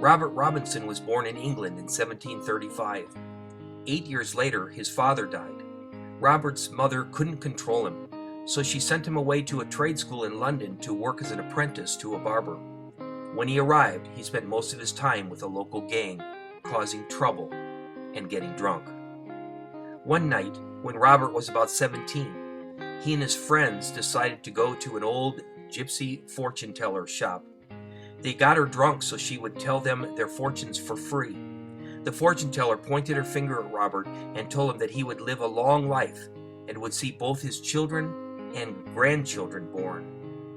Robert Robinson was born in England in 1735. 8 years later, his father died. Robert's mother couldn't control him, so she sent him away to a trade school in London to work as an apprentice to a barber. When he arrived, he spent most of his time with a local gang, causing trouble and getting drunk. One night, when Robert was about 17, he and his friends decided to go to an old gypsy fortune teller shop. They got her drunk so she would tell them their fortunes for free. The fortune teller pointed her finger at Robert and told him that he would live a long life and would see both his children and grandchildren born.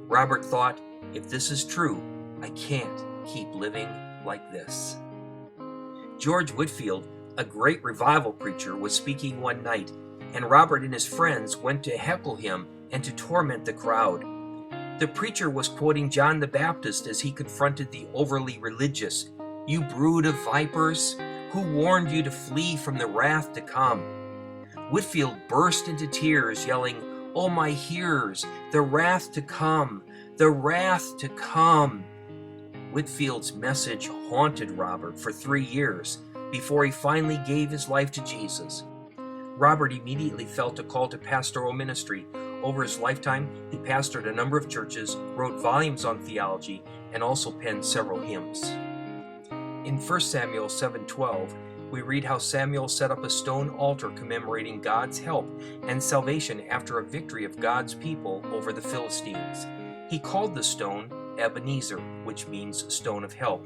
Robert thought, if this is true, I can't keep living like this. George Whitefield, a great revival preacher, was speaking one night, and Robert and his friends went to heckle him and to torment the crowd. The preacher was quoting John the Baptist as he confronted the overly religious. "You brood of vipers, who warned you to flee from the wrath to come?" Whitefield burst into tears, yelling, "Oh, my hearers, the wrath to come, the wrath to come." Whitefield's message haunted Robert for 3 years before he finally gave his life to Jesus. Robert immediately felt a call to pastoral ministry. Over his lifetime, he pastored a number of churches, wrote volumes on theology, and also penned several hymns. In 1 Samuel 7:12, we read how Samuel set up a stone altar commemorating God's help and salvation after a victory of God's people over the Philistines. He called the stone Ebenezer, which means stone of help.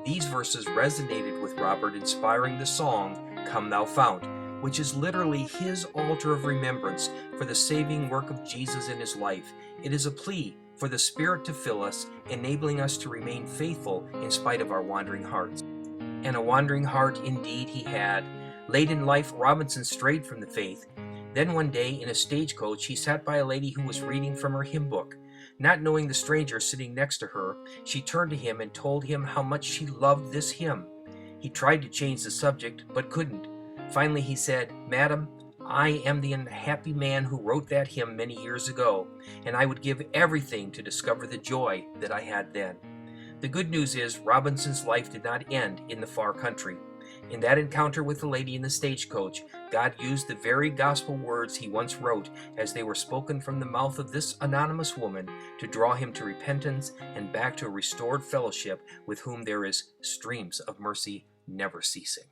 These verses resonated with Robert, inspiring the song, "Come Thou Fount," which is literally his altar of remembrance for the saving work of Jesus in his life. It is a plea for the Spirit to fill us, enabling us to remain faithful in spite of our wandering hearts. And a wandering heart indeed he had. Late in life, Robinson strayed from the faith. Then one day, in a stagecoach, he sat by a lady who was reading from her hymn book. Not knowing the stranger sitting next to her, she turned to him and told him how much she loved this hymn. He tried to change the subject, but couldn't. Finally he said, "Madam, I am the unhappy man who wrote that hymn many years ago, and I would give everything to discover the joy that I had then." The good news is Robinson's life did not end in the far country. In that encounter with the lady in the stagecoach, God used the very gospel words he once wrote as they were spoken from the mouth of this anonymous woman to draw him to repentance and back to a restored fellowship with whom there is streams of mercy never ceasing.